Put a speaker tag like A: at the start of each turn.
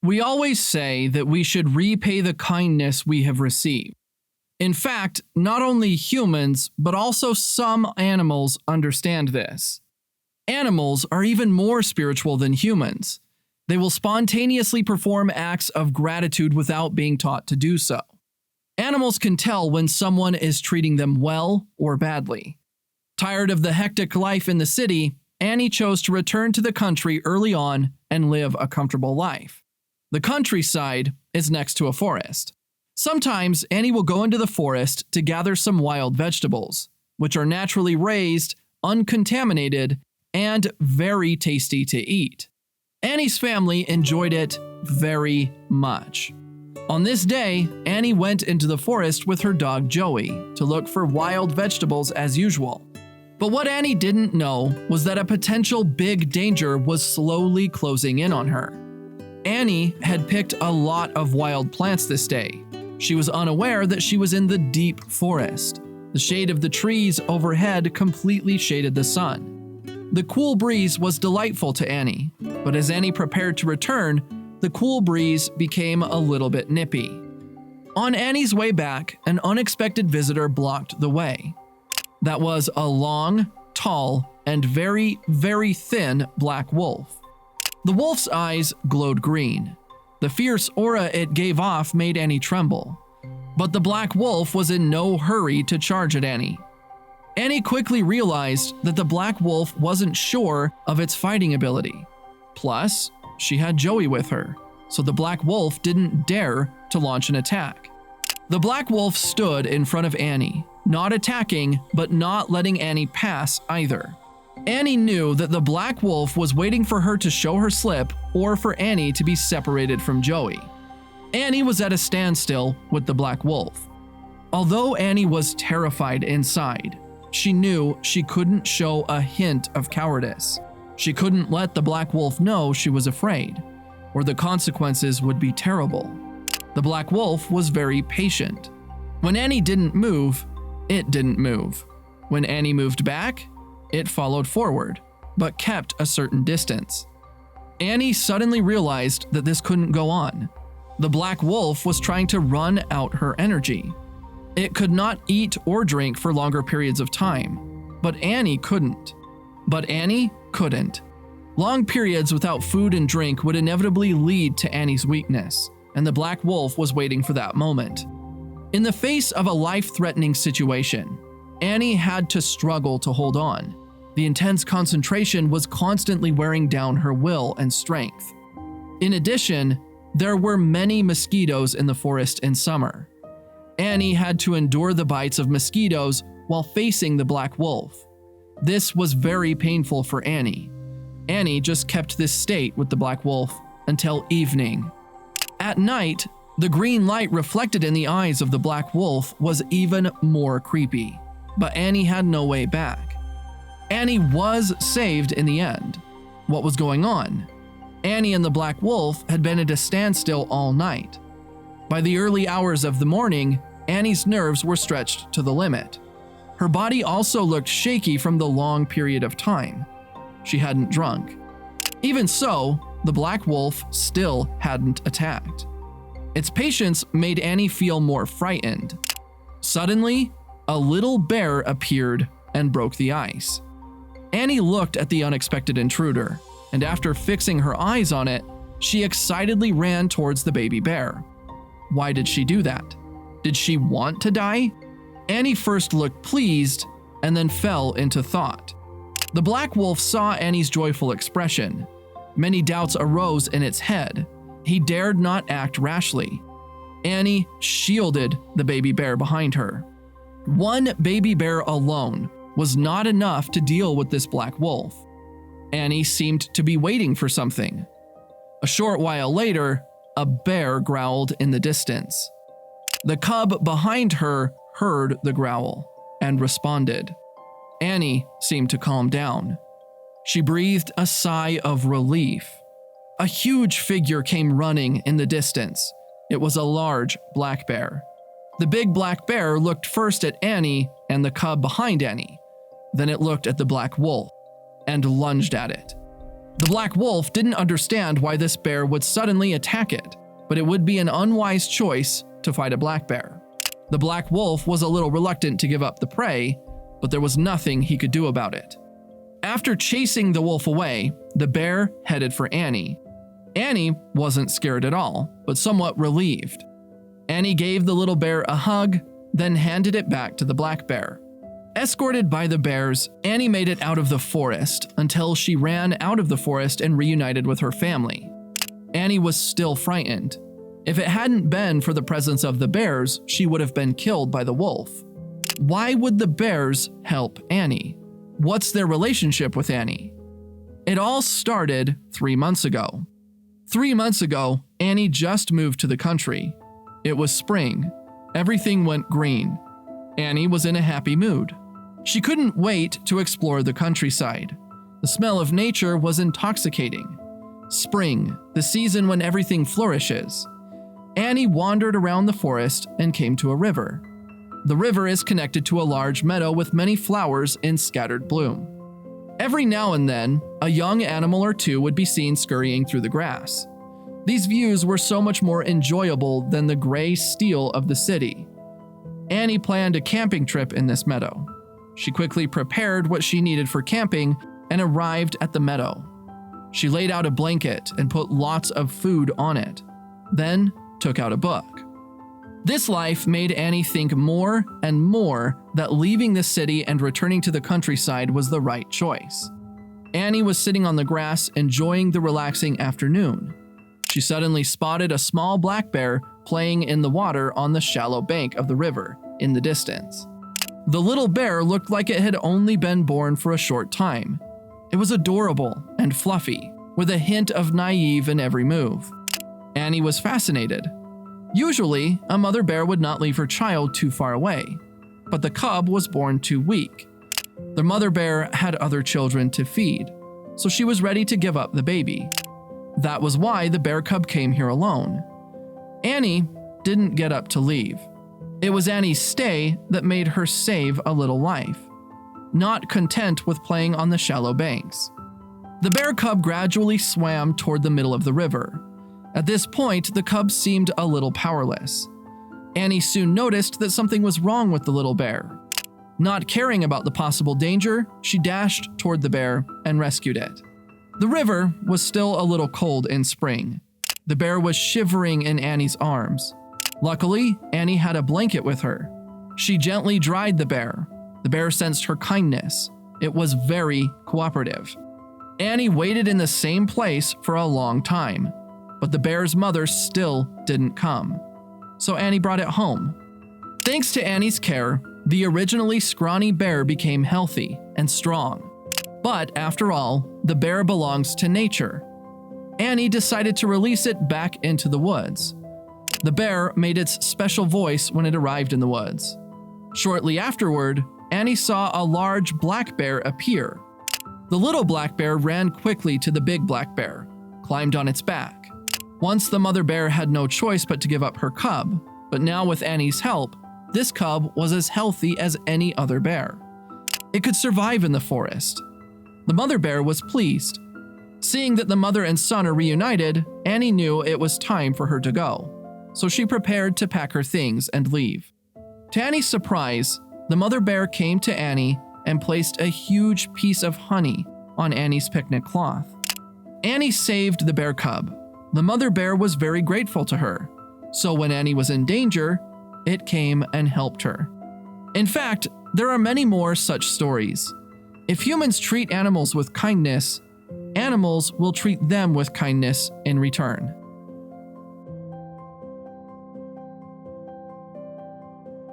A: We always say that we should repay the kindness we have received. In fact, not only humans, but also some animals understand this. Animals are even more spiritual than humans. They will spontaneously perform acts of gratitude without being taught to do so. Animals can tell when someone is treating them well or badly. Tired of the hectic life in the city, Annie chose to return to the country early on and live a comfortable life. The countryside is next to a forest. Sometimes Annie will go into the forest to gather some wild vegetables, which are naturally raised, uncontaminated, and very tasty to eat. Annie's family enjoyed it very much. On this day, Annie went into the forest with her dog Joey to look for wild vegetables as usual. But what Annie didn't know was that a potential big danger was slowly closing in on her. Annie had picked a lot of wild plants this day. She was unaware that she was in the deep forest. The shade of the trees overhead completely shaded the sun. The cool breeze was delightful to Annie, but as Annie prepared to return, the cool breeze became a little bit nippy. On Annie's way back, an unexpected visitor blocked the way. That was a long, tall, and very, very thin black wolf. The wolf's eyes glowed green. The fierce aura it gave off made Annie tremble. But the black wolf was in no hurry to charge at Annie. Annie quickly realized that the black wolf wasn't sure of its fighting ability. Plus, she had Joey with her, so the black wolf didn't dare to launch an attack. The black wolf stood in front of Annie, not attacking, but not letting Annie pass either. Annie knew that the black wolf was waiting for her to show her slip or for Annie to be separated from Joey. Annie was at a standstill with the black wolf. Although Annie was terrified inside, she knew she couldn't show a hint of cowardice. She couldn't let the black wolf know she was afraid, or the consequences would be terrible. The black wolf was very patient. When Annie didn't move, it didn't move. When Annie moved back, it followed forward, but kept a certain distance. Annie suddenly realized that this couldn't go on. The black wolf was trying to run out her energy. It could not eat or drink for longer periods of time, but Annie couldn't. Long periods without food and drink would inevitably lead to Annie's weakness, and the black wolf was waiting for that moment. In the face of a life-threatening situation, Annie had to struggle to hold on. The intense concentration was constantly wearing down her will and strength. In addition, there were many mosquitoes in the forest in summer. Annie had to endure the bites of mosquitoes while facing the black wolf. This was very painful for Annie. Annie just kept this state with the black wolf until evening. At night, the green light reflected in the eyes of the black wolf was even more creepy, but Annie had no way back. Annie was saved in the end. What was going on? Annie and the black wolf had been at a standstill all night. By the early hours of the morning, Annie's nerves were stretched to the limit. Her body also looked shaky from the long period of time. She hadn't drunk. Even so, the black wolf still hadn't attacked. Its patience made Annie feel more frightened. Suddenly, a little bear appeared and broke the ice. Annie looked at the unexpected intruder, and after fixing her eyes on it, she excitedly ran towards the baby bear. Why did she do that? Did she want to die? Annie first looked pleased and then fell into thought. The black wolf saw Annie's joyful expression. Many doubts arose in its head. He dared not act rashly. Annie shielded the baby bear behind her. One baby bear alone was not enough to deal with this black wolf. Annie seemed to be waiting for something. A short while later, a bear growled in the distance. The cub behind her heard the growl and responded. Annie seemed to calm down. She breathed a sigh of relief. A huge figure came running in the distance. It was a large black bear. The big black bear looked first at Annie and the cub behind Annie. Then it looked at the black wolf and lunged at it. The black wolf didn't understand why this bear would suddenly attack it, but it would be an unwise choice to fight a black bear. The black wolf was a little reluctant to give up the prey, but there was nothing he could do about it. After chasing the wolf away, the bear headed for Annie. Annie wasn't scared at all, but somewhat relieved. Annie gave the little bear a hug, then handed it back to the black bear. Escorted by the bears, Annie made it out of the forest until she ran out of the forest and reunited with her family. Annie was still frightened. If it hadn't been for the presence of the bears, she would have been killed by the wolf. Why would the bears help Annie? What's their relationship with Annie? It all started 3 months ago. 3 months ago, Annie just moved to the country. It was spring. Everything went green. Annie was in a happy mood. She couldn't wait to explore the countryside. The smell of nature was intoxicating. Spring, the season when everything flourishes. Annie wandered around the forest and came to a river. The river is connected to a large meadow with many flowers in scattered bloom. Every now and then, a young animal or two would be seen scurrying through the grass. These views were so much more enjoyable than the gray steel of the city. Annie planned a camping trip in this meadow. She quickly prepared what she needed for camping and arrived at the meadow. She laid out a blanket and put lots of food on it, then took out a book. This life made Annie think more and more that leaving the city and returning to the countryside was the right choice. Annie was sitting on the grass enjoying the relaxing afternoon. She suddenly spotted a small black bear playing in the water on the shallow bank of the river in the distance. The little bear looked like it had only been born for a short time. It was adorable and fluffy, with a hint of naive in every move. Annie was fascinated. Usually, a mother bear would not leave her child too far away, but the cub was born too weak. The mother bear had other children to feed, so she was ready to give up the baby. That was why the bear cub came here alone. Annie didn't get up to leave. It was Annie's stay that made her save a little life, not content with playing on the shallow banks. The bear cub gradually swam toward the middle of the river. At this point, the cub seemed a little powerless. Annie soon noticed that something was wrong with the little bear. Not caring about the possible danger, she dashed toward the bear and rescued it. The river was still a little cold in spring. The bear was shivering in Annie's arms. Luckily, Annie had a blanket with her. She gently dried the bear. The bear sensed her kindness. It was very cooperative. Annie waited in the same place for a long time, but the bear's mother still didn't come. So Annie brought it home. Thanks to Annie's care, the originally scrawny bear became healthy and strong. But after all, the bear belongs to nature. Annie decided to release it back into the woods. The bear made its special voice when it arrived in the woods. Shortly afterward, Annie saw a large black bear appear. The little black bear ran quickly to the big black bear, climbed on its back. Once the mother bear had no choice but to give up her cub, but now with Annie's help, this cub was as healthy as any other bear. It could survive in the forest. The mother bear was pleased. Seeing that the mother and son are reunited, Annie knew it was time for her to go. So she prepared to pack her things and leave. To Annie's surprise, the mother bear came to Annie and placed a huge piece of honey on Annie's picnic cloth. Annie saved the bear cub. The mother bear was very grateful to her, so when Annie was in danger, it came and helped her. In fact, there are many more such stories. If humans treat animals with kindness, animals will treat them with kindness in return.